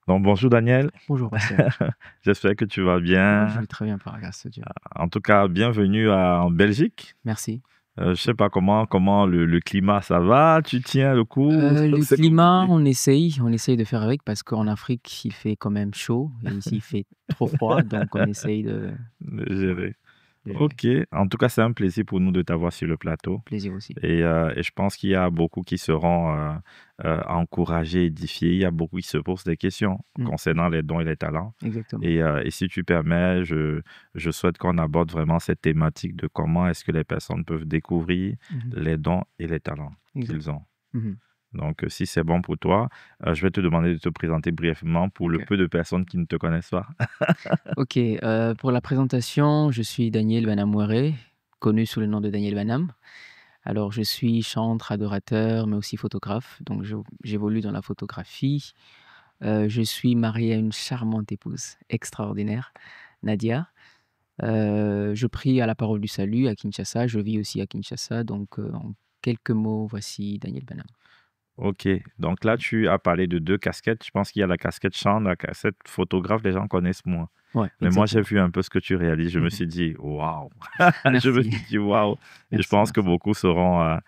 Donc, bonjour Daniel, Bonjour, pasteur. j'espère que tu vas Oui, je bien. vais très bien par la grâce de Dieu. En tout cas, bienvenue en Belgique. Merci. Je sais pas comment le climat ça va, tu tiens le coup, Le c'est climat, compliqué. on essaye de faire avec parce qu'en Afrique, il fait quand même chaud et ici, il fait trop froid. Donc, on essaye De gérer. de gérer. Ok, en tout cas, c'est un plaisir pour nous de t'avoir sur le plateau. Plaisir aussi. Et je pense qu'il y a beaucoup qui seront encouragés, édifiés. Il y a beaucoup qui se posent des questions Mm, concernant les dons et les talents. exactement. Et si tu permets, je souhaite qu'on aborde vraiment cette thématique de comment est-ce que les personnes peuvent découvrir Mhm, les dons et les talents exact. qu'ils ont. Mhm, Donc, si c'est bon pour toi, je vais te demander de te présenter brièvement pour le ok. peu de personnes qui ne te connaissent pas. Ok, pour la présentation, je suis Daniel Banamouere, connu sous le nom de Daniel Banam. Alors, je suis chanteur, adorateur, mais aussi photographe. Donc, j'évolue dans la photographie. Je suis marié à une charmante épouse, extraordinaire, Nadia. Je prie à la parole du salut à Kinshasa. Je vis aussi à Kinshasa. Donc, en quelques mots, voici Daniel Banam. Ok, donc là, tu as parlé de deux casquettes. Je pense qu'il y a la casquette chant, la casquette photographe, les gens connaissent moins. Ouais, Mais moi, j'ai exactement. vu un peu ce que tu réalises. Je me Mhm. suis dit, waouh! Je me Merci. suis dit, waouh! Et je Merci, pense que merci. beaucoup seront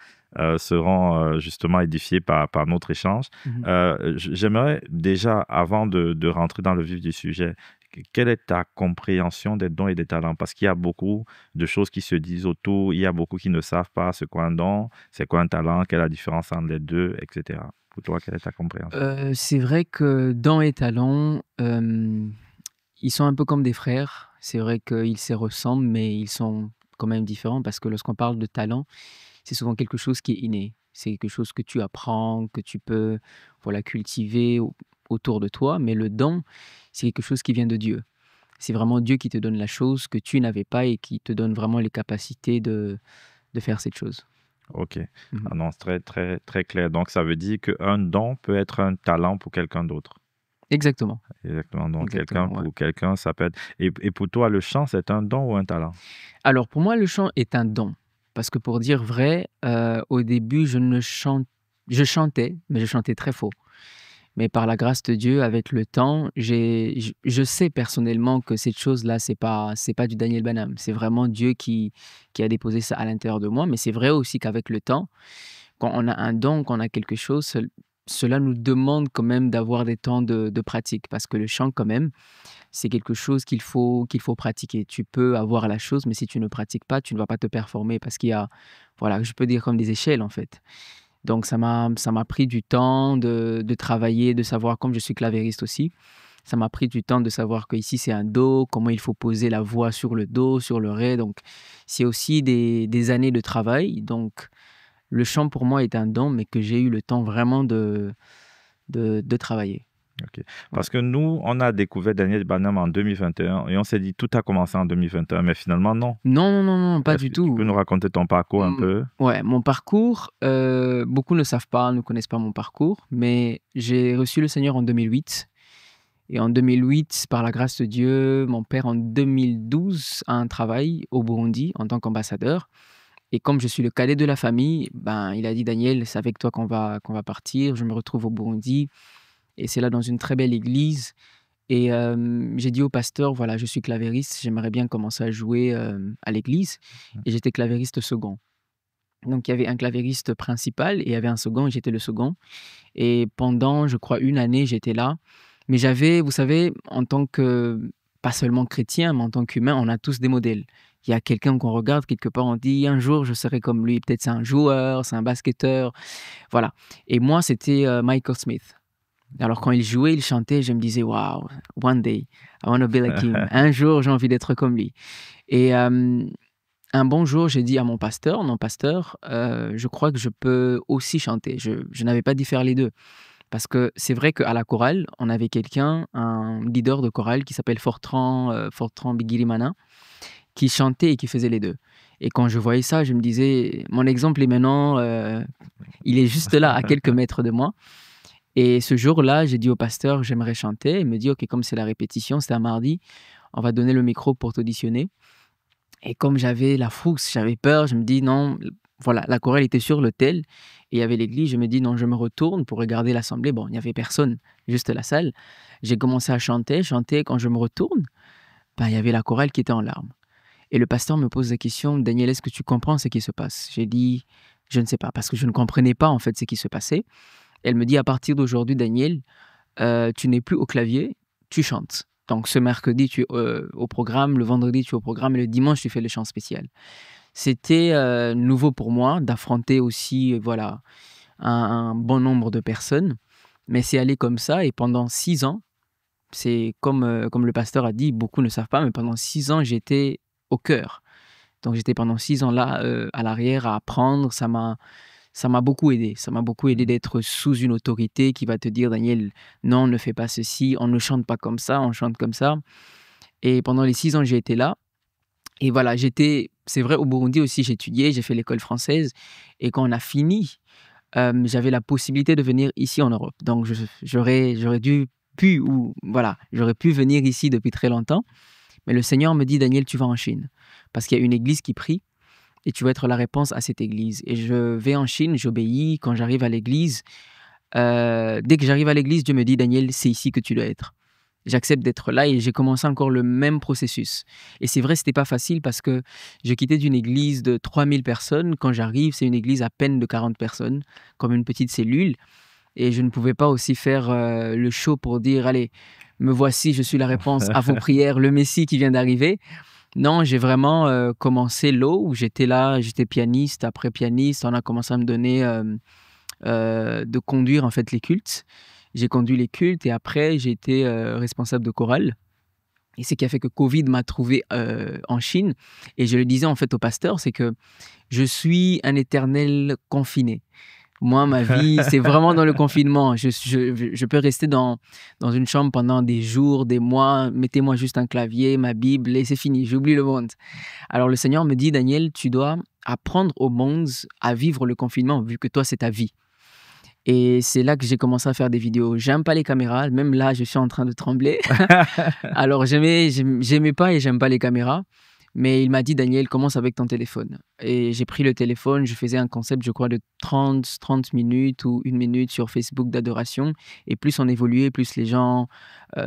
justement édifiés par notre échange. Mhm. J'aimerais déjà, avant de rentrer dans le vif du sujet, quelle est ta compréhension des dons et des talents? Parce qu'il y a beaucoup de choses qui se disent autour. Il y a beaucoup qui ne savent pas ce qu'est un don, c'est quoi un talent, quelle est la différence entre les deux, etc. Pour toi, quelle est ta compréhension? C'est vrai que dans et talents, ils sont un peu comme des frères. C'est vrai qu'ils se ressemblent, mais ils sont quand même différents parce que lorsqu'on parle de talent, c'est souvent quelque chose qui est inné. C'est quelque chose que tu apprends, que tu peux voilà, cultiver autour de toi. Mais le don, c'est quelque chose qui vient de Dieu. C'est vraiment Dieu qui te donne la chose que tu n'avais pas et qui te donne vraiment les capacités de faire cette chose. Ok. Mhm. Ah non, c'est très, très, très clair. Donc, ça veut dire qu'un don peut être un talent pour quelqu'un d'autre. Exactement, Exactement. Donc, exactement, ouais. pour quelqu'un, ça peut être. Et pour toi, le chant, c'est un don ou un talent? Alors pour moi, le chant est un don. Parce que pour dire vrai, au début, je chantais, mais je chantais très faux. Mais par la grâce de Dieu, avec le temps, je sais personnellement que cette chose-là, c'est pas du Daniel Banham. C'est vraiment Dieu qui a déposé ça à l'intérieur de moi. Mais c'est vrai aussi qu'avec le temps, quand on a un don, quand on a quelque chose, cela nous demande quand même d'avoir des temps de pratique. Parce que le chant, quand même, c'est quelque chose qu'il faut pratiquer. Tu peux avoir la chose, mais si tu ne pratiques pas, tu ne vas pas te performer parce qu'il y a, voilà, je peux dire comme des échelles en fait. Donc ça m'a pris du temps de travailler, de savoir, comme je suis clavériste aussi, ça m'a pris du temps de savoir que ici c'est un do, comment il faut poser la voix sur le do, sur le ré. Donc c'est aussi des années de travail. Donc le chant pour moi est un don, mais que j'ai eu le temps vraiment de travailler. Ok. Ouais. Parce que nous, on a découvert Daniel Banham en 2021 et on s'est dit tout a commencé en 2021, mais finalement, non. Non, non, non, non, pas Est-ce du que tu peux tout. nous raconter ton parcours un Mmh, peu? ouais, mon parcours, beaucoup ne savent pas, ne connaissent pas mon parcours, mais j'ai reçu le Seigneur en 2008 et en 2008, par la grâce de Dieu, mon père en 2012 a un travail au Burundi en tant qu'ambassadeur et comme je suis le cadet de la famille, ben, il a dit: «Daniel, c'est avec toi qu'on va partir». Je me retrouve au Burundi et c'est là dans une très belle église et j'ai dit au pasteur: «Voilà, je suis clavériste, j'aimerais bien commencer à jouer, à l'église» et j'étais clavériste second. Donc il y avait un clavieriste principal et il y avait un second et j'étais le second et pendant, je crois, une année, j'étais là. Mais j'avais, vous savez, en tant que pas seulement chrétien, mais en tant qu'humain, on a tous des modèles. Il y a quelqu'un qu'on regarde quelque part, on dit: «Un jour, je serai comme lui». Peut-être c'est un joueur, c'est un basketteur, voilà et moi, c'était, Michael Smith. Alors quand il jouait, il chantait, je me disais: «Waouh, one day, I wanna be like him». Un jour, j'ai envie d'être comme lui et un bon jour, j'ai dit à mon pasteur: «Non pasteur, je crois que je peux aussi chanter». Je n'avais pas dit faire les 2 parce que c'est vrai qu'à la chorale, on avait quelqu'un, un leader de chorale qui s'appelle Fortran Bigirimana, qui chantait et qui faisait les 2 et quand je voyais ça, je me disais: «Mon exemple est maintenant, il est juste là, à quelques mètres de moi» et ce jour-là, j'ai dit au pasteur: «J'aimerais chanter». Il me dit: «OK, comme c'est la répétition, c'était un mardi, on va donner le micro pour t'auditionner». Et comme j'avais la frousse, j'avais peur, je me dis: «Non». voilà, la chorale était sur l'autel et il y avait l'église. Je me dis, non, je me retourne pour regarder l'assemblée. Bon, il n'y avait personne, juste la salle. J'ai commencé à chanter, chanter. Quand je me retourne, ben, il y avait la chorale qui était en larmes. Et le pasteur me pose la question, Daniel, est-ce que tu comprends ce qui se passe? J'ai dit, je ne sais pas, parce que je ne comprenais pas en fait ce qui se passait. Elle me dit, à partir d'aujourd'hui, Daniel, tu n'es plus au clavier, tu chantes. Donc ce mercredi, tu es au programme, le vendredi, tu es au programme, et le dimanche, tu fais le chant spécial. C'était nouveau pour moi d'affronter aussi voilà, un bon nombre de personnes, mais c'est allé comme ça, et pendant 6 ans, c'est comme le pasteur a dit, beaucoup ne savent pas, mais pendant 6 ans, j'étais au chœur. Donc j'étais pendant 6 ans là, à l'arrière, à apprendre. Ça m'a beaucoup aidé. Ça m'a beaucoup aidé d'être sous une autorité qui va te dire, Daniel, non, ne fais pas ceci, on ne chante pas comme ça, on chante comme ça. Et pendant les 6 ans, j'ai été là. Et voilà, c'est vrai, au Burundi aussi, j'ai étudié, j'ai fait l'école française. Et quand on a fini, j'avais la possibilité de venir ici en Europe. Donc j'aurais voilà, j'aurais pu venir ici depuis très longtemps. Mais le Seigneur me dit, Daniel, tu vas en Chine. Parce qu'il y a une église qui prie et tu vas être la réponse à cette église. Et je vais en Chine, j'obéis. Quand j'arrive à l'église, dès que j'arrive à l'église, Dieu me dit, Daniel, c'est ici que tu dois être. J'accepte d'être là et j'ai commencé encore le même processus. Et c'est vrai, c'était pas facile parce que je quittais d'une église de 3000 personnes. Quand j'arrive, c'est une église à peine de 40 personnes, comme une petite cellule. Et je ne pouvais pas aussi faire le show pour dire, allez, me voici, je suis la réponse à vos prières, le Messie qui vient d'arriver. Non, j'ai vraiment commencé low, où j'étais là, j'étais pianiste, après pianiste, on a commencé à me donner de conduire en fait les cultes. J'ai conduit les cultes et après j'ai été responsable de chorale. Et ce qui a fait que Covid m'a trouvé en Chine. Et je le disais en fait au pasteur, c'est que je suis un éternel confiné. Moi, ma vie, c'est vraiment dans le confinement. Je peux rester dans une chambre pendant des jours, des mois. Mettez-moi juste un clavier, ma Bible, et c'est fini, j'oublie le monde. Alors le Seigneur me dit, Daniel, tu dois apprendre au monde à vivre le confinement, vu que toi, c'est ta vie. Et c'est là que j'ai commencé à faire des vidéos. J'aime pas les caméras, même là, je suis en train de trembler. Alors, j'aimais pas et j'aime pas les caméras. Mais il m'a dit, Daniel, commence avec ton téléphone. Et j'ai pris le téléphone, je faisais un concept, je crois, de 30 minutes ou 1 minute sur Facebook d'adoration. Et plus on évoluait, plus les gens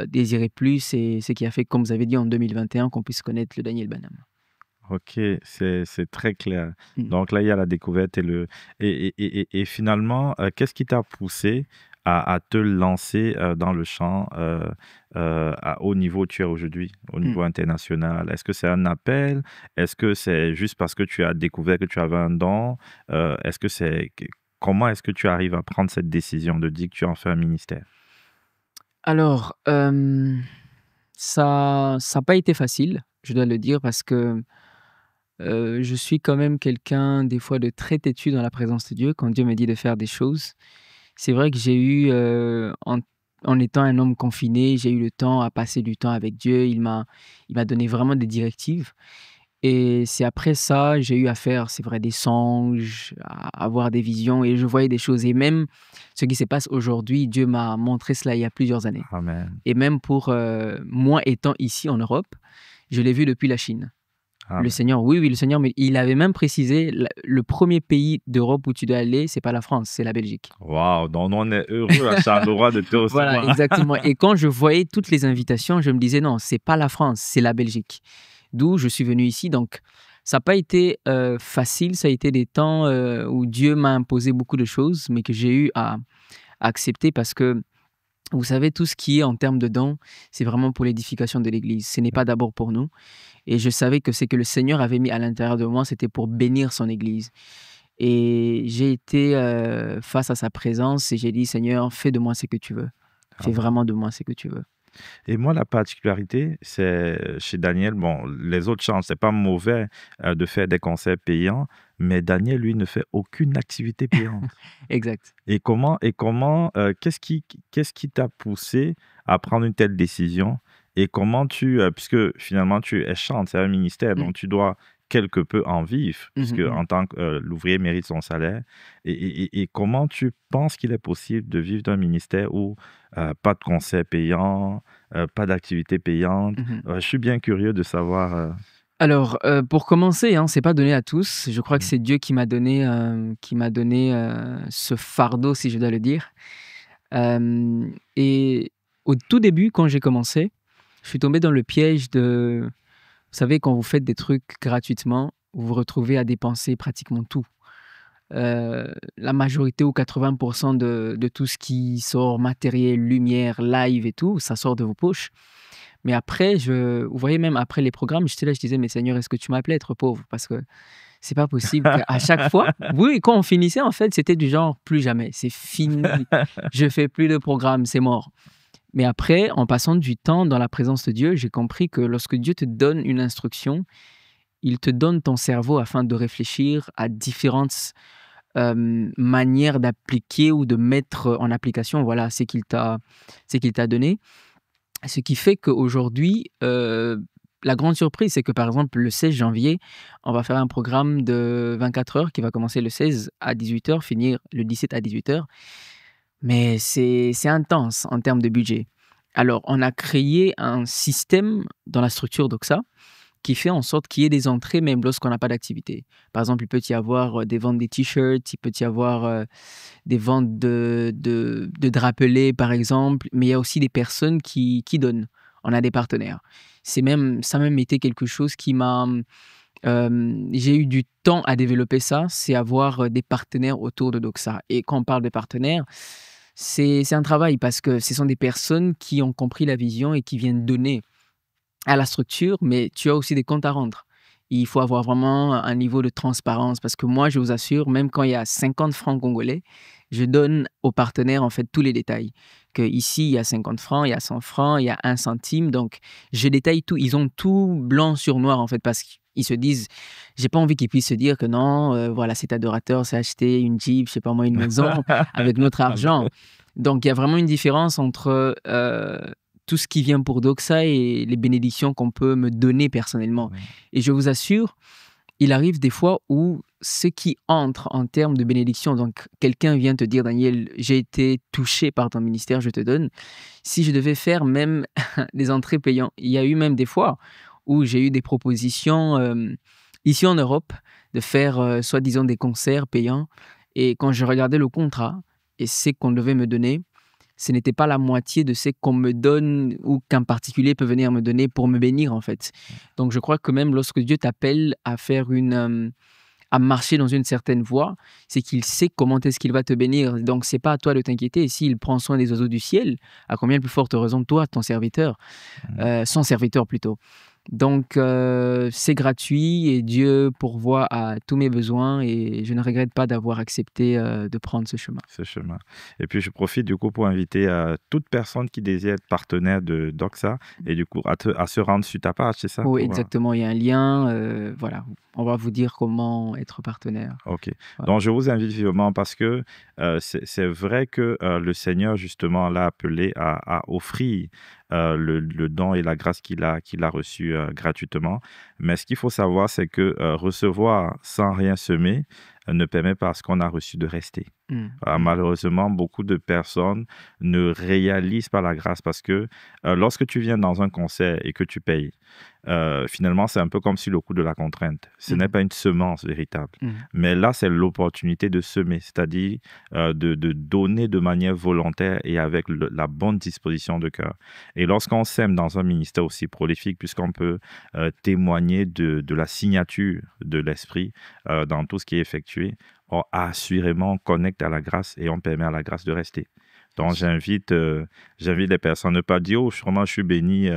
désiraient plus. Et ce qui a fait, comme vous avez dit, en 2021, qu'on puisse connaître le Daniel Banham. Ok, c'est très clair. Mm. Donc là, il y a la découverte et finalement, qu'est-ce qui t'a poussé à te lancer dans le chant au niveau où tu es aujourd'hui, au niveau international? Est-ce que c'est un appel? Est-ce que c'est juste parce que tu as découvert que tu avais un don? Comment est-ce que tu arrives à prendre cette décision de dire que tu en fais un ministère? Alors, ça n'a pas été facile, je dois le dire, parce que je suis quand même quelqu'un, des fois, de très têtu dans la présence de Dieu, quand Dieu me dit de faire des choses. C'est vrai que j'ai eu, en étant un homme confiné, j'ai eu le temps à passer du temps avec Dieu. Il m'a donné vraiment des directives. Et c'est après ça, j'ai eu à faire, c'est vrai, des songes, à avoir des visions, et je voyais des choses. Et même ce qui se passe aujourd'hui, Dieu m'a montré cela il y a plusieurs années. Amen. Et même pour moi étant ici en Europe, je l'ai vu depuis la Chine. Le Amen. Seigneur, oui, le Seigneur, mais il avait même précisé, le premier pays d'Europe où tu dois aller, c'est pas la France, c'est la Belgique. Waouh, donc on est heureux à Charleroi de te Voilà, recevoir. exactement. Et quand je voyais toutes les invitations, je me disais, non, c'est pas la France, c'est la Belgique. D'où je suis venu ici. Donc, ça n'a pas été facile, ça a été des temps où Dieu m'a imposé beaucoup de choses, mais que j'ai eu à accepter parce que, vous savez, tout ce qui est en termes de dons, c'est vraiment pour l'édification de l'Église. Ce n'est pas d'abord pour nous. Et je savais que ce que le Seigneur avait mis à l'intérieur de moi, c'était pour bénir son Église. Et j'ai été face à sa présence et j'ai dit, Seigneur, fais de moi ce que tu veux. Fais Amen. vraiment de moi ce que tu veux. Et moi, la particularité, c'est chez Daniel, bon, les autres chants, c'est pas mauvais de faire des concerts payants, mais Daniel, lui, ne fait aucune activité payante. Exact. Qu'est-ce qui t'a poussé à prendre une telle décision? Et comment puisque finalement tu es chante, c'est un ministère, Mm. donc tu dois quelque peu en vivre, puisque Mhm, en tant que l'ouvrier mérite son salaire. Et comment tu penses qu'il est possible de vivre d'un ministère où pas de concert payant, pas d'activité payante? mhm. Je suis bien curieux de savoir. Alors, pour commencer, hein, c'est pas donné à tous. Je crois que Mm. c'est Dieu qui m'a donné ce fardeau, si je dois le dire. Et au tout début, quand j'ai commencé, je suis tombé dans le piège de... Vous savez, quand vous faites des trucs gratuitement, vous vous retrouvez à dépenser pratiquement tout. La majorité ou 80% de tout ce qui sort, matériel, lumière, live et tout, ça sort de vos poches. Mais après, vous voyez, même après les programmes, j'étais là, je disais, mais Seigneur, est-ce que tu m'as appelé à être pauvre? Parce que c'est pas possible qu'à chaque fois, oui, quand on finissait, en fait, c'était du genre, plus jamais, c'est fini, je fais plus de programmes, c'est mort. Mais après, en passant du temps dans la présence de Dieu, j'ai compris que lorsque Dieu te donne une instruction, il te donne ton cerveau afin de réfléchir à différentes manière d'appliquer ou de mettre en application, voilà, ce qu'il t'a donné. Ce qui fait qu'aujourd'hui, la grande surprise, c'est que par exemple, le 16 janvier, on va faire un programme de 24 heures qui va commencer le 16 à 18 heures, finir le 17 à 18 heures. Mais c'est intense en termes de budget. Alors, on a créé un système dans la structure Doxa qui fait en sorte qu'il y ait des entrées même lorsqu'on n'a pas d'activité. Par exemple, il peut y avoir des ventes des t-shirts, il peut y avoir des ventes de drapelets, par exemple, mais il y a aussi des personnes qui donnent. On a des partenaires. Ça a même été quelque chose qui m'a... j'ai eu du temps à développer ça, c'est avoir des partenaires autour de Doxa. Et quand on parle de partenaires, c'est un travail parce que ce sont des personnes qui ont compris la vision et qui viennent donner à la structure, mais tu as aussi des comptes à rendre. Il faut avoir vraiment un niveau de transparence parce que moi, je vous assure, même quand il y a 50 francs congolais, je donne aux partenaires en fait tous les détails. Que ici, il y a 50 francs, il y a 100 francs, il y a 1 centime. Donc, je détaille tout. Ils ont tout blanc sur noir en fait parce qu'ils se disent, j'ai pas envie qu'ils puissent se dire que non, voilà, cet adorateur s'est acheté une Jeep, je sais pas moi, une maison avec notre argent. Donc, il y a vraiment une différence entre tout ce qui vient pour Doxa et les bénédictions qu'on peut me donner personnellement. Mm. Et je vous assure, il arrive des fois où ce qui entre en termes de bénédiction, donc quelqu'un vient te dire, Daniel, j'ai été touché par ton ministère, je te donne. Si je devais faire même des entrées payantes, il y a eu même des fois où j'ai eu des propositions ici en Europe de faire soi-disant des concerts payants. Et quand je regardais le contrat et ce qu'on devait me donner, ce n'était pas la moitié de ce qu'on me donne ou qu'un particulier peut venir me donner pour me bénir, en fait. Donc, je crois que même lorsque Dieu t'appelle à faire à marcher dans une certaine voie, c'est qu'il sait comment est-ce qu'il va te bénir. Donc, c'est pas à toi de t'inquiéter. S'il prend soin des oiseaux du ciel, à combien de plus forte raison toi, ton serviteur, Mm. son serviteur plutôt. Donc, c'est gratuit et Dieu pourvoit à tous mes besoins et je ne regrette pas d'avoir accepté de prendre ce chemin. Ce chemin. Et puis, je profite du coup pour inviter toute personne qui désire être partenaire de Doxa et du coup à se rendre sur ta page, c'est ça? Oui, exactement. Il y a un lien. Voilà, on va vous dire comment être partenaire. Ok. Voilà. Donc, je vous invite vivement parce que c'est vrai que le Seigneur, justement, l'a appelé à offrir le don et la grâce qu'il a reçu gratuitement. Mais ce qu'il faut savoir, c'est que recevoir sans rien semer ne permet pas à ce qu'on a reçu de rester. Malheureusement, beaucoup de personnes ne réalisent pas la grâce parce que lorsque tu viens dans un concert et que tu payes, finalement, c'est un peu comme si le coût de la contrainte. Ce n'est pas une semence véritable. Mais là, c'est l'opportunité de semer, c'est-à-dire de donner de manière volontaire et avec la bonne disposition de cœur. Et lorsqu'on sème dans un ministère aussi prolifique, puisqu'on peut témoigner de la signature de l'Esprit dans tout ce qui est effectué, on assurément connecte à la grâce et on permet à la grâce de rester. Donc, j'invite les personnes à ne pas dire, oh, vraiment, je suis béni,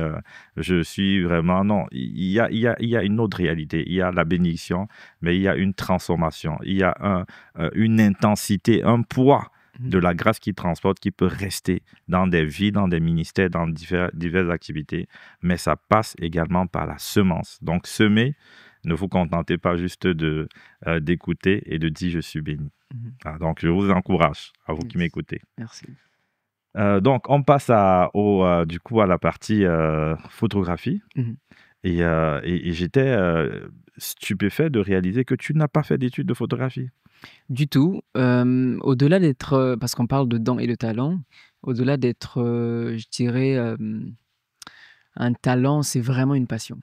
je suis vraiment... Non, il y a une autre réalité. Il y a la bénédiction, mais il y a une transformation. Il y a une intensité, un poids de la grâce qui transporte, qui peut rester dans des vies, dans des ministères, dans diverses activités. Mais ça passe également par la semence. Donc, semer, ne vous contentez pas juste d'écouter et de dire « je suis béni ». Donc, je vous encourage, à vous qui m'écoutez. Merci. Donc, on passe du coup à la partie photographie. Et j'étais stupéfait de réaliser que tu n'as pas fait d'études de photographie. Du tout. Au-delà d'être, parce qu'on parle de dons et de talent, au-delà d'être, je dirais, un talent, c'est vraiment une passion.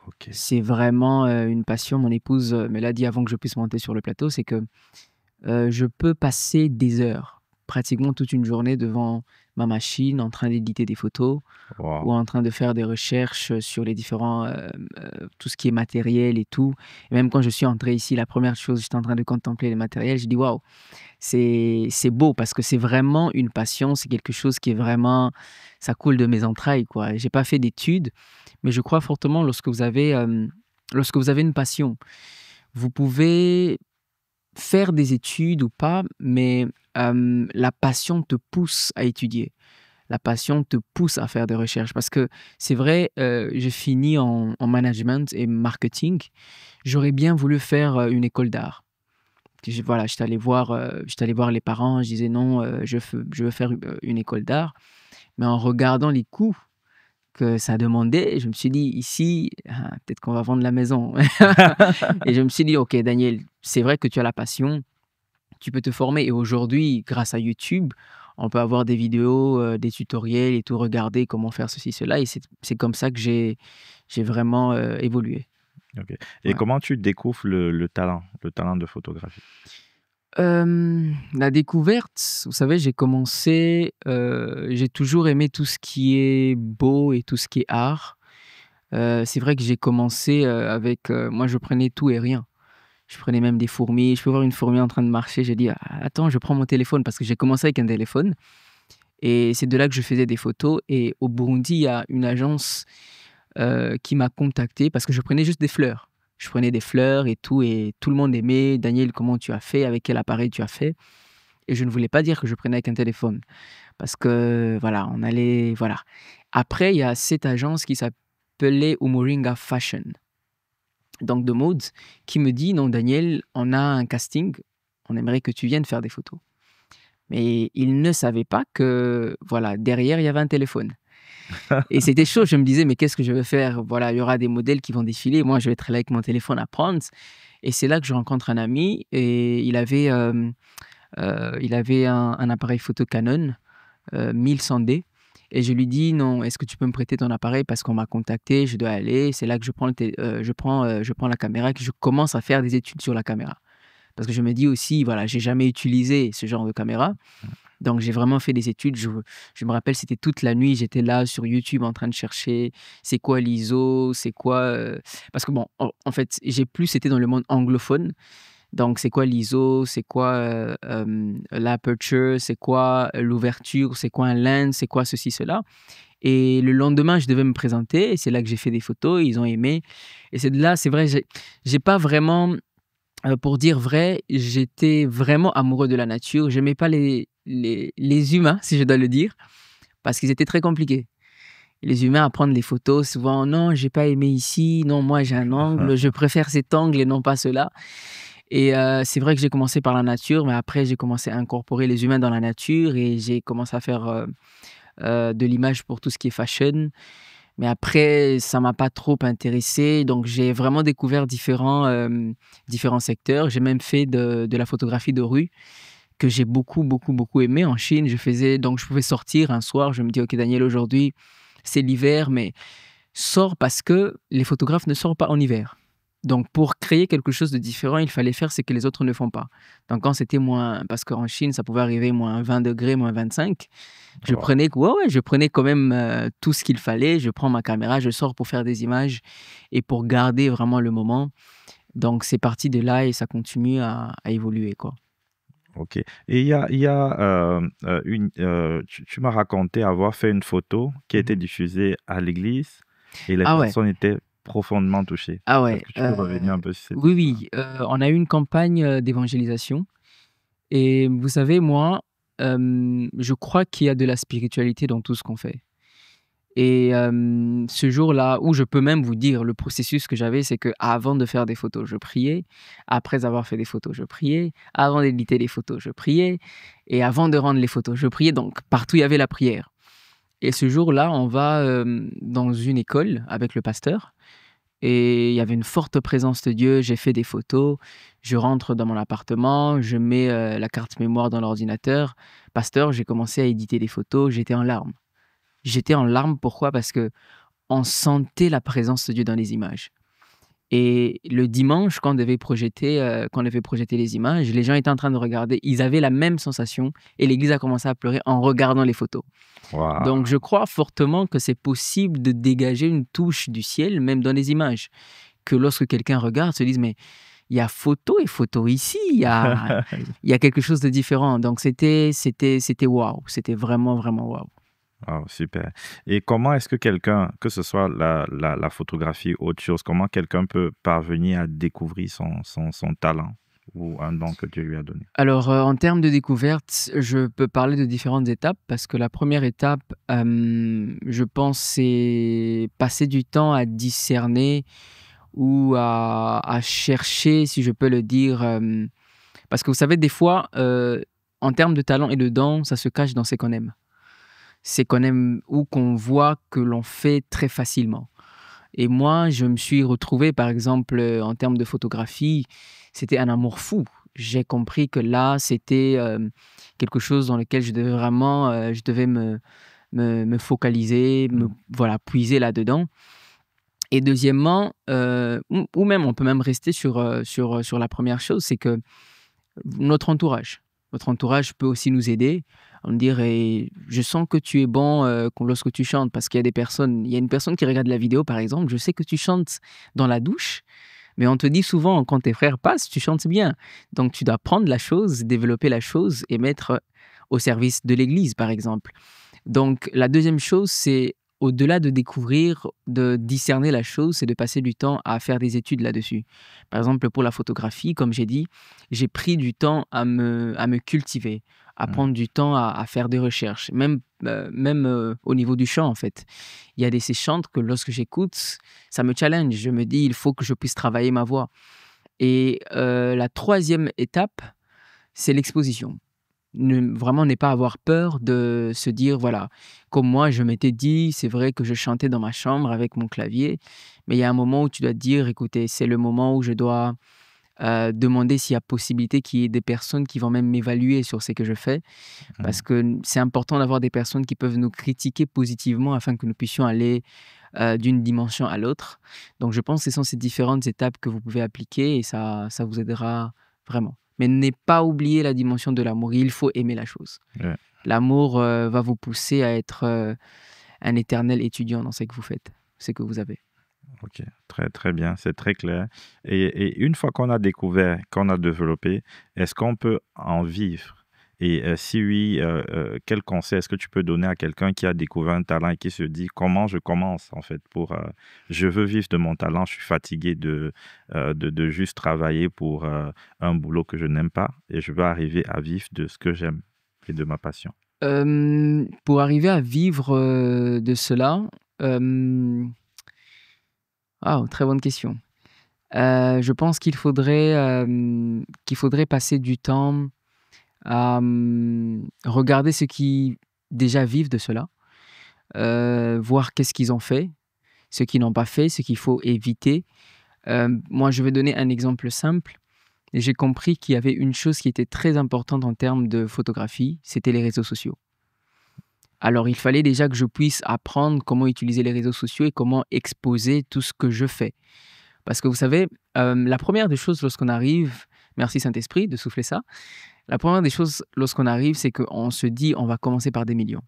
Ok. C'est vraiment une passion. Mon épouse me l'a dit avant que je puisse monter sur le plateau, c'est que je peux passer des heures, pratiquement toute une journée devant ma machine en train d'éditer des photos Wow. ou en train de faire des recherches sur les différents, tout ce qui est matériel et tout. Et même quand je suis entré ici, la première chose, j'étais en train de contempler les matériels, je dis waouh, c'est beau parce que c'est vraiment une passion, c'est quelque chose qui est vraiment, ça coule de mes entrailles, quoi. J'ai pas fait d'études, mais je crois fortement lorsque vous avez une passion, vous pouvez faire des études ou pas, mais la passion te pousse à étudier. La passion te pousse à faire des recherches parce que c'est vrai, j'ai fini en management et marketing. J'aurais bien voulu faire une école d'art. Voilà, j'étais allé voir les parents, je disais non, je veux faire une école d'art. Mais en regardant les coûts que ça demandait, je me suis dit, ici, ah, peut-être qu'on va vendre la maison. Et je me suis dit, ok, Daniel, c'est vrai que tu as la passion, tu peux te former. Et aujourd'hui, grâce à YouTube, on peut avoir des vidéos, des tutoriels et tout, regarder comment faire ceci, cela. Et c'est comme ça que j'ai vraiment évolué. Ok. Et Ouais. comment tu découvres le talent de photographie? La découverte, vous savez, j'ai toujours aimé tout ce qui est beau et tout ce qui est art. C'est vrai que j'ai commencé avec, moi je prenais tout et rien. Je prenais même des fourmis, je peux voir une fourmi en train de marcher, j'ai dit: «Ah, attends, je prends mon téléphone» parce que j'ai commencé avec un téléphone et c'est de là que je faisais des photos et au Burundi, il y a une agence, qui m'a contacté parce que je prenais juste des fleurs. Je prenais des fleurs et tout le monde aimait: «Daniel, comment tu as fait? Avec quel appareil tu as fait?» Et je ne voulais pas dire que je prenais avec un téléphone parce que voilà, on allait voilà. Après, il y a cette agence qui s'appelait Umuringa Fashion, donc de mode, qui me dit: «Non Daniel, on a un casting, on aimerait que tu viennes faire des photos». Mais il ne savait pas que voilà, derrière, il y avait un téléphone et c'était chaud. Je me disais: «Mais qu'est-ce que je vais faire?» Voilà, il y aura des modèles qui vont défiler, moi je vais être là avec mon téléphone à prendre et c'est là que je rencontre un ami et il avait un appareil photo Canon, 1100D et je lui dis: «Non, est-ce que tu peux me prêter ton appareil parce qu'on m'a contacté, je dois aller». C'est là que je prends la caméra, que je commence à faire des études sur la caméra. Parce que je me dis aussi, voilà, j'ai jamais utilisé ce genre de caméra, donc j'ai vraiment fait des études. Je me rappelle, c'était toute la nuit, j'étais là sur YouTube en train de chercher, c'est quoi l'ISO, c'est quoi, parce que bon, en fait, j'ai plus été dans le monde anglophone. Donc, c'est quoi l'ISO? C'est quoi, l'aperture? C'est quoi, l'ouverture? C'est quoi un lens? C'est quoi ceci, cela? Et le lendemain, je devais me présenter et c'est là que j'ai fait des photos, ils ont aimé et c'est de là, c'est vrai, j'ai pas vraiment, pour dire vrai, j'étais vraiment amoureux de la nature. J'aimais pas les humains, si je dois le dire, parce qu'ils étaient très compliqués. Les humains à prendre les photos, souvent: «Non, j'ai pas aimé ici. Non, moi j'ai un angle, je préfère cet angle et non pas cela». Et c'est vrai que j'ai commencé par la nature, mais après j'ai commencé à incorporer les humains dans la nature et j'ai commencé à faire, de l'image pour tout ce qui est fashion. Mais après, ça m'a pas trop intéressé, donc j'ai vraiment découvert différents secteurs. J'ai même fait de la photographie de rue que j'ai beaucoup, beaucoup, beaucoup aimé. En Chine, je pouvais sortir un soir, je me dis: «OK Daniel, aujourd'hui, c'est l'hiver, mais sors parce que les photographes ne sortent pas en hiver». Donc pour créer quelque chose de différent, il fallait faire ce que les autres ne font pas. Donc quand c'était moins parce qu'en Chine, ça pouvait arriver moins 20 degrés, moins 25, Wow. je prenais quand même, tout ce qu'il fallait. Je prends ma caméra, je sors pour faire des images et pour garder vraiment le moment. Donc c'est parti de là et ça continue à évoluer, quoi. Ok. Et il y a tu m'as raconté avoir fait une photo qui a été Mmh. diffusée à l'église et les Ah ouais, personnes étaient profondément touchées. ah Est-ce ouais, que tu peux revenir un peu sur cette oui, histoire? oui, on a eu une campagne, d'évangélisation et vous savez, moi, je crois qu'il y a de la spiritualité dans tout ce qu'on fait. Et ce jour-là, où je peux même vous dire le processus que j'avais, c'est qu'avant de faire des photos, je priais. Après avoir fait des photos, je priais. Avant d'éditer les photos, je priais. Et avant de rendre les photos, je priais. Donc partout, il y avait la prière. Et ce jour-là, on va dans une école avec le pasteur. Et il y avait une forte présence de Dieu. J'ai fait des photos. Je rentre dans mon appartement. Je mets la carte mémoire dans l'ordinateur. Pasteur, j'ai commencé à éditer des photos. J'étais en larmes. J'étais en larmes, pourquoi? Parce que on sentait la présence de Dieu dans les images. Et le dimanche, quand on devait projeter les images, les gens étaient en train de regarder. Ils avaient la même sensation et l'église a commencé à pleurer en regardant les photos. Donc, Waouh. je crois fortement que c'est possible de dégager une touche du ciel, même dans les images. Que lorsque quelqu'un regarde, se dise, mais il y a photo et photo ici, il y a quelque chose de différent. Donc, c'était waouh. C'était vraiment, vraiment waouh. Wow, super. Et comment est-ce que quelqu'un, que ce soit la photographie ou autre chose, comment quelqu'un peut parvenir à découvrir son talent ou un don que Dieu lui a donné? Alors, en termes de découverte, je peux parler de différentes étapes parce que la première étape, je pense, c'est passer du temps à discerner ou à chercher, si je peux le dire. Parce que vous savez, des fois, en termes de talent et de don, ça se cache dans ce qu'on aime. C'est qu'on aime ou qu'on voit que l'on fait très facilement. Et moi, je me suis retrouvé, par exemple, en termes de photographie, c'était un amour fou. J'ai compris que là, c'était quelque chose dans lequel je devais me focaliser, Mm. voilà, puiser là-dedans. Et deuxièmement, ou même, on peut même rester sur la première chose, c'est que notre entourage. Notre entourage peut aussi nous aider. On dire, et je sens que tu es bon lorsque tu chantes, parce qu'il y a des personnes, il y a une personne qui regarde la vidéo, par exemple, je sais que tu chantes dans la douche, mais on te dit souvent, quand tes frères passent, tu chantes bien. Donc, tu dois prendre la chose, développer la chose et mettre au service de l'Église, par exemple. Donc, la deuxième chose, c'est au-delà de découvrir, de discerner la chose, c'est de passer du temps à faire des études là-dessus. Par exemple, pour la photographie, comme j'ai dit, j'ai pris du temps à me cultiver, à Mm. prendre du temps à faire des recherches, même au niveau du chant, en fait. Il y a ces chants que lorsque j'écoute, ça me challenge. Je me dis, il faut que je puisse travailler ma voix. Et la troisième étape, c'est l'exposition. Vraiment ne pas avoir peur de se dire, voilà, comme moi, je m'étais dit, c'est vrai que je chantais dans ma chambre avec mon clavier, mais il y a un moment où tu dois te dire, écoutez, c'est le moment où je dois demander s'il y a possibilité qu'il y ait des personnes qui vont même m'évaluer sur ce que je fais, parce Mm. que c'est important d'avoir des personnes qui peuvent nous critiquer positivement afin que nous puissions aller d'une dimension à l'autre. Donc, je pense que ce sont ces différentes étapes que vous pouvez appliquer et ça vous aidera vraiment. Mais ne pas oublier la dimension de l'amour. Il faut aimer la chose. Ouais. L'amour va vous pousser à être un éternel étudiant dans ce que vous faites, ce que vous avez. Ok, très très bien, c'est très clair. Et une fois qu'on a découvert, qu'on a développé, est-ce qu'on peut en vivre? Et si oui, quel conseil est-ce que tu peux donner à quelqu'un qui a découvert un talent et qui se dit comment je commence en fait pour je veux vivre de mon talent, je suis fatigué de juste travailler pour un boulot que je n'aime pas et je veux arriver à vivre de ce que j'aime et de ma passion. Pour arriver à vivre de cela, euh, très bonne question. Je pense qu'il faudrait passer du temps à regarder ceux qui déjà vivent de cela, voir qu'est-ce qu'ils ont fait, ceux qui n'ont pas fait, ce qu'il faut éviter. Moi, je vais donner un exemple simple. J'ai compris qu'il y avait une chose qui était très importante en termes de photographie, c'était les réseaux sociaux. Alors, il fallait déjà que je puisse apprendre comment utiliser les réseaux sociaux et comment exposer tout ce que je fais. Parce que vous savez, la première des choses lorsqu'on arrive, merci Saint-Esprit de souffler ça, la première des choses lorsqu'on arrive, c'est qu'on se dit on va commencer par des millions.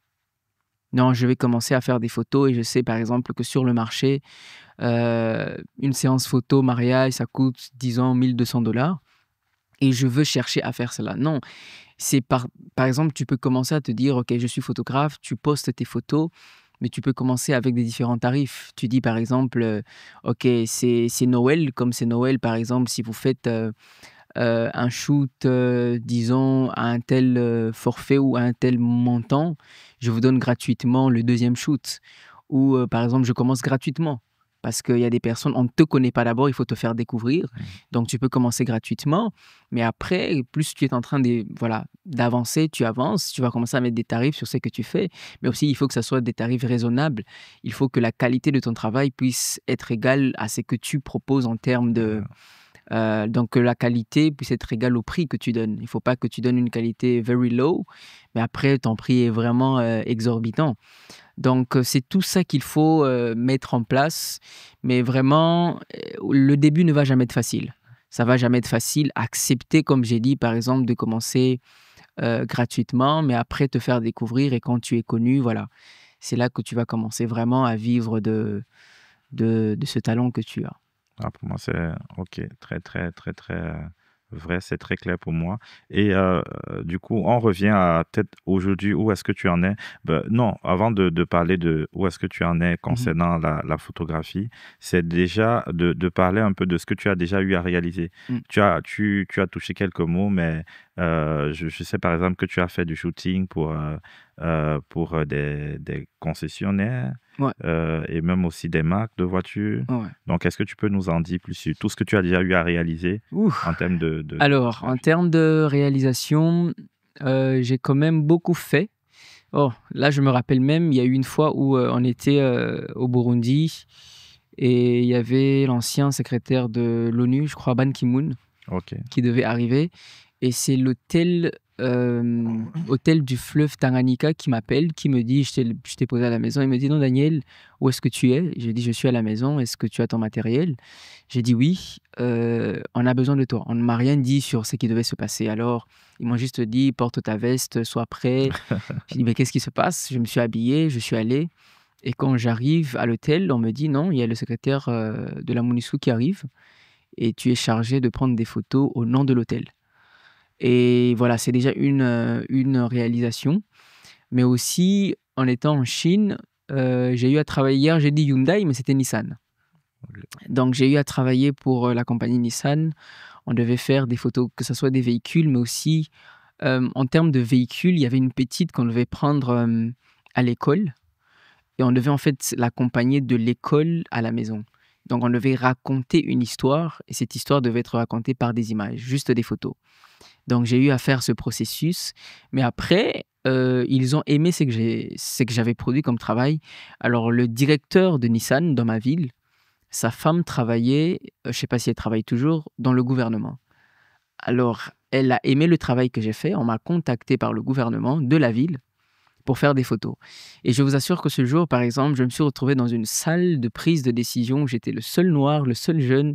Non, je vais commencer à faire des photos et je sais par exemple que sur le marché, une séance photo mariage, ça coûte, disons, 1 200 $ et je veux chercher à faire cela. Non, c'est par exemple, tu peux commencer à te dire, OK, je suis photographe, tu postes tes photos, mais tu peux commencer avec des différents tarifs. Tu dis par exemple, OK, c'est Noël, comme c'est Noël par exemple, si vous faites un shoot, disons, à un tel forfait ou à un tel montant, je vous donne gratuitement le deuxième shoot. Ou par exemple, je commence gratuitement. Parce qu'il y a des personnes, on ne te connaît pas d'abord, il faut te faire découvrir. Donc, tu peux commencer gratuitement. Mais après, plus tu es en train voilà, d'avancer, tu avances, tu vas commencer à mettre des tarifs sur ce que tu fais. Mais aussi, il faut que ça soit des tarifs raisonnables. Il faut que la qualité de ton travail puisse être égale à ce que tu proposes en termes Donc, que la qualité puisse être égale au prix que tu donnes. Il ne faut pas que tu donnes une qualité very low, mais après, ton prix est vraiment exorbitant. Donc, c'est tout ça qu'il faut mettre en place. Mais vraiment, le début ne va jamais être facile. Ça va jamais être facile. Accepter, comme j'ai dit, par exemple, de commencer gratuitement, mais après te faire découvrir. Et quand tu es connu, voilà, c'est là que tu vas commencer vraiment à vivre de ce talent que tu as. Ah, pour moi, c'est OK, très, très, très, très vrai, c'est très clair pour moi. Et du coup, on revient à peut-être aujourd'hui, où est-ce que tu en es? Ben, non, avant de parler de où est-ce que tu en es Mhm. concernant la photographie, c'est déjà de parler un peu de ce que tu as déjà eu à réaliser. Mm. Tu as touché quelques mots, mais je sais par exemple que tu as fait du shooting pour des concessionnaires Ouais, et même aussi des marques de voitures. ouais. Donc, est-ce que tu peux nous en dire plus sur tout ce que tu as déjà eu à réaliser Ouh. en termes de Alors, en photographie? termes de réalisation, j'ai quand même beaucoup fait. Oh, là, je me rappelle même, il y a eu une fois où on était au Burundi et il y avait l'ancien secrétaire de l'ONU, je crois, Ban Ki-moon, Ok, qui devait arriver. Et c'est hôtel du fleuve Tanganyika qui m'appelle, qui me dit, je t'ai posé à la maison, il me dit, non, Daniel, où est-ce que tu es? J'ai dit, je suis à la maison, est-ce que tu as ton matériel? J'ai dit, oui, on a besoin de toi. On ne m'a rien dit sur ce qui devait se passer. Alors, ils m'ont juste dit, porte ta veste, sois prêt. J'ai dit, mais qu'est-ce qui se passe? Je me suis habillé, je suis allé. Et quand j'arrive à l'hôtel, on me dit, non, il y a le secrétaire de la MONUSCO qui arrive et tu es chargé de prendre des photos au nom de l'hôtel. Et voilà, c'est déjà une réalisation. Mais aussi, en étant en Chine, j'ai eu à travailler, hier j'ai dit Hyundai, mais c'était Nissan. ok, Donc j'ai eu à travailler pour la compagnie Nissan. On devait faire des photos, que ce soit des véhicules, mais aussi en termes de véhicules, il y avait une petite qu'on devait prendre à l'école. Et on devait en fait l'accompagner de l'école à la maison. Donc on devait raconter une histoire, et cette histoire devait être racontée par des images, juste des photos. Donc j'ai eu à faire ce processus, mais après, ils ont aimé ce que j'avais produit comme travail. Alors le directeur de Nissan dans ma ville, sa femme travaillait, je ne sais pas si elle travaille toujours, dans le gouvernement. Alors elle a aimé le travail que j'ai fait, on m'a contacté par le gouvernement de la ville pour faire des photos. Et je vous assure que ce jour, par exemple, je me suis retrouvé dans une salle de prise de décision où j'étais le seul noir, le seul jeune,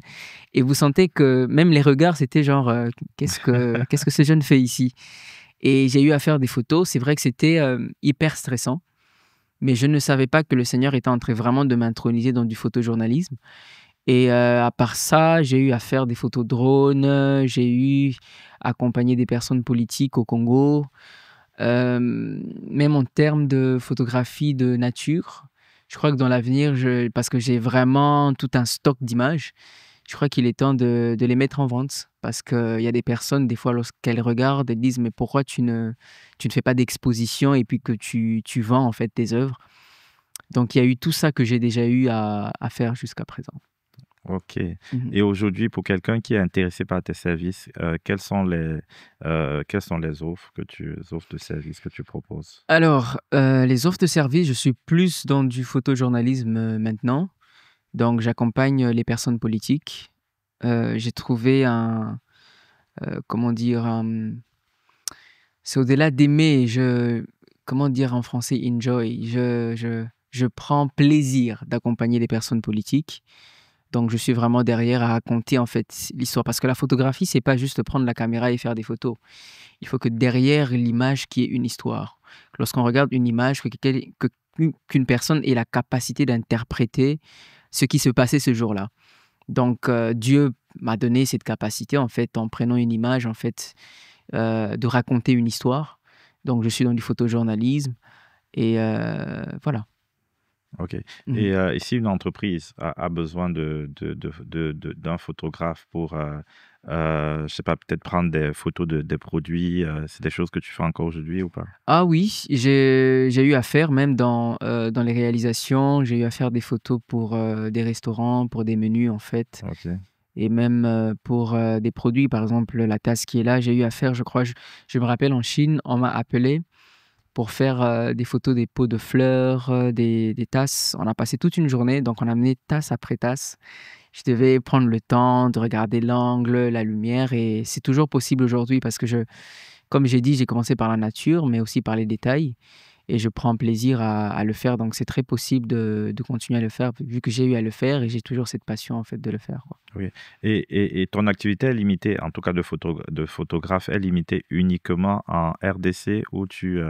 et vous sentez que même les regards, c'était genre, qu'est-ce que ce jeune fait ici? Et j'ai eu à faire des photos. C'est vrai que c'était hyper stressant, mais je ne savais pas que le Seigneur était en train vraiment de m'introniser dans du photojournalisme. Et à part ça, j'ai eu à faire des photos drone, j'ai eu à accompagner des personnes politiques au Congo, même en termes de photographie de nature. Je crois que dans l'avenir, parce que j'ai vraiment tout un stock d'images, je crois qu'il est temps de les mettre en vente. Parce qu'il y a des personnes, des fois, lorsqu'elles regardent, elles disent, mais pourquoi tu ne fais pas d'exposition et puis que tu vends en fait tes œuvres? Donc il y a eu tout ça que j'ai déjà eu à faire jusqu'à présent. ok. Mhm. Et aujourd'hui, pour quelqu'un qui est intéressé par tes services, quelles sont les offres de services que tu proposes? Alors, les offres de services, je suis plus dans du photojournalisme maintenant. Donc, j'accompagne les personnes politiques. J'ai trouvé comment dire, c'est au-delà d'aimer, comment dire en français, enjoy. Je prends plaisir d'accompagner les personnes politiques. Donc, je suis vraiment derrière à raconter en fait l'histoire. Parce que la photographie, c'est pas juste prendre la caméra et faire des photos. Il faut que derrière l'image, qu'il y ait une histoire. Lorsqu'on regarde une image, qu'une personne ait la capacité d'interpréter ce qui se passait ce jour-là. Donc, Dieu m'a donné cette capacité, en fait, en prenant une image, en fait, de raconter une histoire. Donc, je suis dans du photojournalisme et voilà. Ok. Mhm. Et si une entreprise a besoin d'un photographe pour, je sais pas, peut-être prendre des photos des produits, c'est des choses que tu fais encore aujourd'hui ou pas? Ah oui, j'ai eu à faire, même dans les réalisations, j'ai eu à faire des photos pour des restaurants, pour des menus, en fait. Ok, Et même pour des produits, par exemple la tasse qui est là, j'ai eu à faire, je crois, je me rappelle en Chine, on m'a appelé pour faire des photos des pots de fleurs, des tasses. On a passé toute une journée, donc on a amené tasse après tasse. Je devais prendre le temps de regarder l'angle, la lumière, et c'est toujours possible aujourd'hui parce que comme j'ai dit, j'ai commencé par la nature, mais aussi par les détails, et je prends plaisir à le faire. Donc c'est très possible de continuer à le faire, vu que j'ai eu à le faire et j'ai toujours cette passion en fait de le faire, quoi. Oui. Et ton activité est limitée, en tout cas de photographe, est limitée uniquement en RDC où tu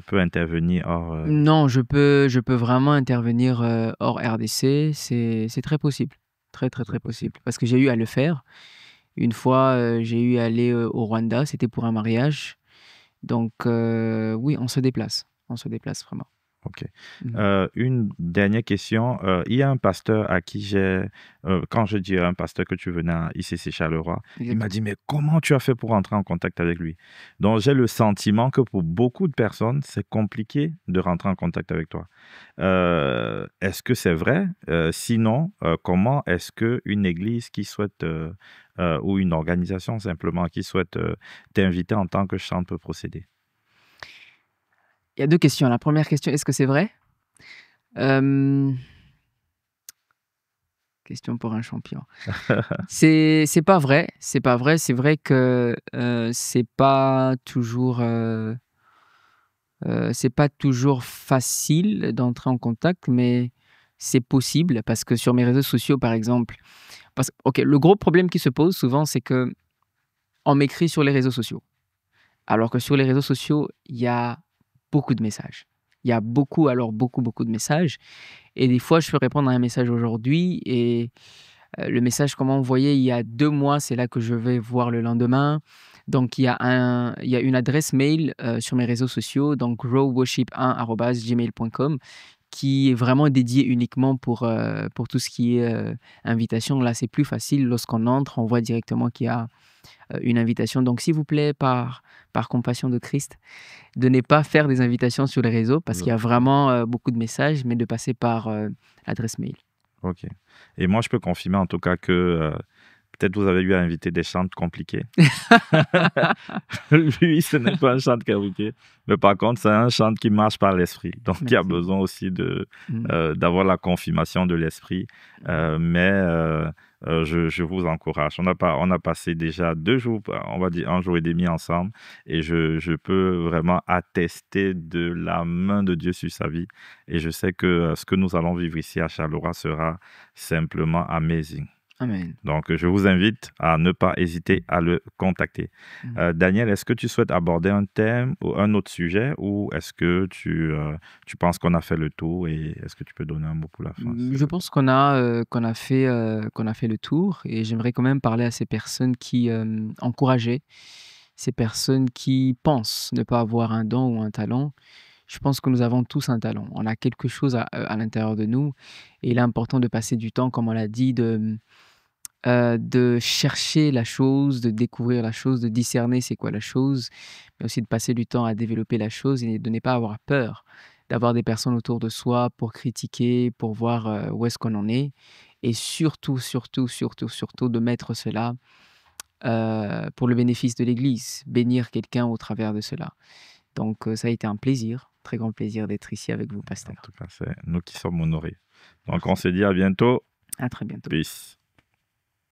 peux intervenir hors... Non, je peux vraiment intervenir hors RDC, c'est très possible, très très c'est très possible. possible, parce que j'ai eu à le faire. Une fois, j'ai eu à aller au Rwanda, c'était pour un mariage. Donc oui, on se déplace vraiment. Ok. Mhm. Une dernière question. Il y a un pasteur à qui quand je dis un pasteur que tu venais à ICC Charleroi, il m'a Exactement. dit, mais comment tu as fait pour entrer en contact avec lui? Donc, j'ai le sentiment que pour beaucoup de personnes, c'est compliqué de rentrer en contact avec toi. Est-ce que c'est vrai? Sinon, comment est-ce qu'une église qui souhaite, ou une organisation simplement qui souhaite t'inviter en tant que chante peut procéder? Il y a deux questions. La première question, est-ce que c'est vrai? Euh, Question pour un champion. C'est pas vrai. C'est pas vrai. C'est vrai que c'est pas toujours facile d'entrer en contact, mais c'est possible parce que sur mes réseaux sociaux, par exemple, ok, le gros problème qui se pose souvent, c'est que on m'écrit sur les réseaux sociaux. Alors que sur les réseaux sociaux, il y a beaucoup de messages. Il y a beaucoup, alors beaucoup, beaucoup de messages. Et des fois, je peux répondre à un message aujourd'hui et le message qu'on m'a envoyé il y a 2 mois, c'est là que je vais voir le lendemain. Donc, il y a une adresse mail sur mes réseaux sociaux, donc growworship1@gmail.com, qui est vraiment dédiée uniquement pour tout ce qui est invitation. Là, c'est plus facile. Lorsqu'on entre, on voit directement qu'il y a une invitation. Donc, s'il vous plaît, par compassion de Christ, de ne pas faire des invitations sur les réseaux parce qu'il y a vraiment beaucoup de messages, mais de passer par l'adresse mail. Ok. Et moi, je peux confirmer en tout cas que peut-être vous avez eu à inviter des chantes compliquées. Lui, ce n'est pas un chant compliqué, mais par contre, c'est un chant qui marche par l'esprit. Donc, il y a Merci. besoin aussi d'avoir la confirmation de l'esprit. Je vous encourage. On a passé déjà 2 jours, on va dire 1 jour et demi ensemble, et je peux vraiment attester de la main de Dieu sur sa vie. Et je sais que ce que nous allons vivre ici à Charleroi sera simplement amazing. Amen. Donc, je vous invite à ne pas hésiter à le contacter. Daniel, est-ce que tu souhaites aborder un thème ou un autre sujet, ou est-ce que tu penses qu'on a fait le tour, et est-ce que tu peux donner un mot pour la fin? Je pense qu'on a fait le tour, et j'aimerais quand même parler à ces personnes qui encourageaient, ces personnes qui pensent ne pas avoir un don ou un talent. Je pense que nous avons tous un talent. On a quelque chose à l'intérieur de nous, et il est important de passer du temps, comme on l'a dit, de chercher la chose, de découvrir la chose, de discerner c'est quoi la chose, mais aussi de passer du temps à développer la chose et de ne pas avoir peur d'avoir des personnes autour de soi pour critiquer, pour voir où est-ce qu'on en est, et surtout, surtout, surtout, surtout de mettre cela pour le bénéfice de l'Église, bénir quelqu'un au travers de cela. Donc ça a été un plaisir, très grand plaisir d'être ici avec vous, En pasteur. tout cas, c'est nous qui sommes honorés. Donc, on Merci. se dit à bientôt. À très bientôt. Peace.